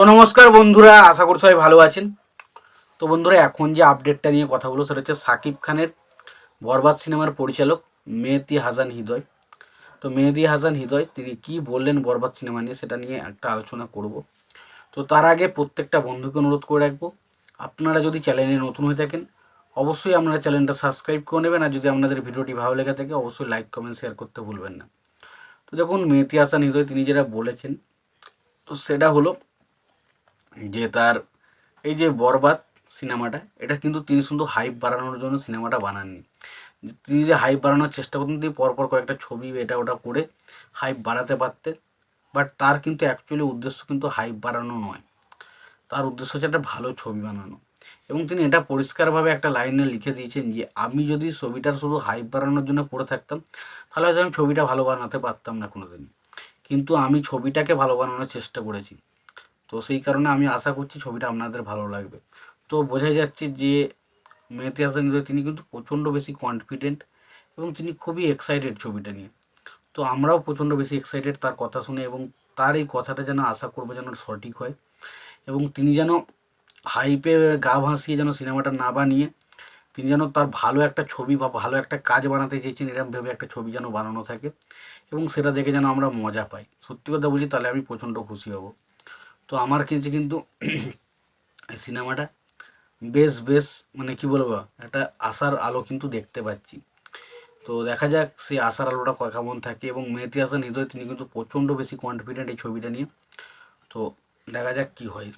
তো নমস্কার বন্ধুরা, আশা করি সবাই ভালো আছেন। তো বন্ধুরা, এখন যে আপডেটটা নিয়ে কথা বলবো সেটা হচ্ছে সাকিব খানের বরবাদ সিনেমার পরিচালক মেহেদী হাসান হৃদয়। তো মেহেদী হাসান হৃদয় তিনি কি বললেন বরবাদ সিনেমা নিয়ে, সেটা নিয়ে একটা আলোচনা করব। তো তার আগে প্রত্যেকটা বন্ধুকে অনুরোধ করে রাখবো, আপনারা যদি চ্যানেলে নতুন হয়ে থাকেন অবশ্যই আপনারা চ্যানেলটা সাবস্ক্রাইব করে নেবেন, আর যদি আপনাদের ভিডিওটি ভালো লেগে থাকে অবশ্যই লাইক কমেন্ট শেয়ার করতে ভুলবেন না। তো দেখুন, মেহেদী হাসান হৃদয় তিনি যেটা বলেছেন, তো সেটা হলো যে তার এই যে বরবাদ সিনেমাটা, এটা কিন্তু তিনি শুধু হাইপ বাড়ানোর জন্য সিনেমাটা বানাননি। তিনি যে হাইপ বাড়ানোর চেষ্টা করতেন, তিনি পরপর কয়েকটা ছবি এটা ওটা করে হাইপ বাড়াতে পারতেন, বাট তার কিন্তু অ্যাকচুয়ালি উদ্দেশ্য কিন্তু হাইপ বাড়ানো নয়। তার উদ্দেশ্য হচ্ছে একটা ভালো ছবি বানানো। এবং তিনি এটা পরিষ্কারভাবে একটা লাইনে লিখে দিয়েছেন যে আমি যদি ছবিটার শুধু হাইপ বাড়ানোর জন্য পড়ে থাকতাম তাহলে হয়তো আমি ছবিটা ভালো বানাতে পারতাম না কোনোদিন, কিন্তু আমি ছবিটাকে ভালো বানানোর চেষ্টা করেছি। তো সেই কারণে আমি আশা করছি ছবিটা আপনাদের ভালো লাগবে। তো বোঝাই যাচ্ছে যে মেহেদী হাসান হৃদয় তিনি কিন্তু প্রচণ্ড বেশি কনফিডেন্ট এবং তিনি খুবই এক্সাইটেড ছবিটা নিয়ে। তো আমরাও প্রচণ্ড বেশি এক্সাইটেড তার কথা শুনে, এবং তার এই কথাটা যেন আশা করবো যেন সঠিক হয়, এবং তিনি যেন হাইপে গা ভাসিয়ে যেন সিনেমাটা না বানিয়ে তিনি যেন তার ভালো একটা ছবি বা ভালো একটা কাজ বানাতে চেয়েছেন এরকম ভেবে একটা ছবি যেন বানানো থাকে, এবং সেটা দেখে যেন আমরা মজা পাই। সত্যি কথা বলি, তাহলে আমি প্রচণ্ড খুশি হব। তো আমার কাছে কিন্তু এই সিনেমাটা বেশ বেশ মানে কি বলবো, একটা আশার আলো কিন্তু দেখতে পাচ্ছি। তো দেখা যাক সেই আশার আলোটা কেমন থাকে, এবং মেহেদী হাসান হৃদয় তিনি কিন্তু প্রচণ্ড বেশি কনফিডেন্ট এই ছবিটা নিয়ে। তো দেখা যাক কি হয়।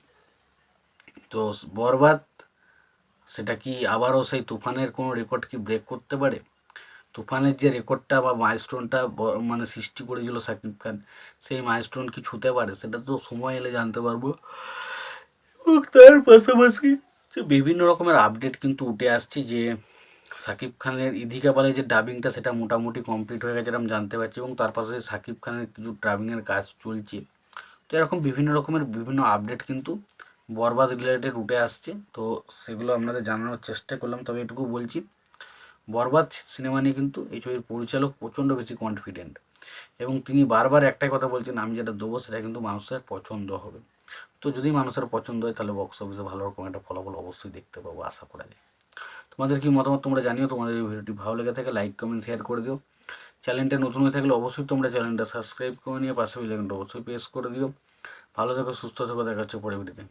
তো বরবাদ সেটা কি আবারও সেই তুফানের কোনো রেকর্ড কি ব্রেক করতে পারে? তুফানের যে রেকর্ডটা বা মাইলস্টোনটা মানে সৃষ্টি করেছিল সাকিব খান, সেই মাইলস্টোন কি ছুঁতে পারে? সেটা তো সময় এলে জানতে পারবো। এবং তার পাশাপাশি যে বিভিন্ন রকমের আপডেট কিন্তু উঠে আসছে যে সাকিব খানের ইদিকা পালে যে ডাবিংটা সেটা মোটামুটি কমপ্লিট হয়ে গেছে এরকম জানতে পারছি, এবং তার পাশাপাশি সাকিব খানের কিছু ডাবিংয়ের কাজ চলছে। তো এরকম বিভিন্ন রকমের বিভিন্ন আপডেট কিন্তু বরবাদ রিলেটেড উঠে আসছে। তো সেগুলো আপনাদের জানানোর চেষ্টা করলাম। তবে এটুকু বলছি, বরবাদ সিনেমা নিয়ে কিন্তু এই ছবির পরিচালক প্রচণ্ড বেশি কনফিডেন্ট, এবং তিনি বারবার একটাই কথা বলছেন, আমি যেটা দেবো সেটা কিন্তু মানুষের পছন্দ হবে। তো যদি মানুষের পছন্দ হয় তাহলে বক্স অফিসে ভালো রকম একটা ফলাফল অবশ্যই দেখতে পাবো, আশা করা যায়। তোমাদের কি মতামত তোমরা জানিও। তোমাদের এই ভিডিওটি ভালো লেগে থাকে লাইক কমেন্ট শেয়ার করে দিও। চ্যানেলটা নতুন হয়ে থাকলে অবশ্যই তোমরা চ্যানেলটা সাবস্ক্রাইব করে নিয়ে পাশে বেল আইকনটা অবশ্যই প্রেস করে দিও। ভালো থেকো, সুস্থ থেকো, দেখা হচ্ছে পরের ভিডিওতে।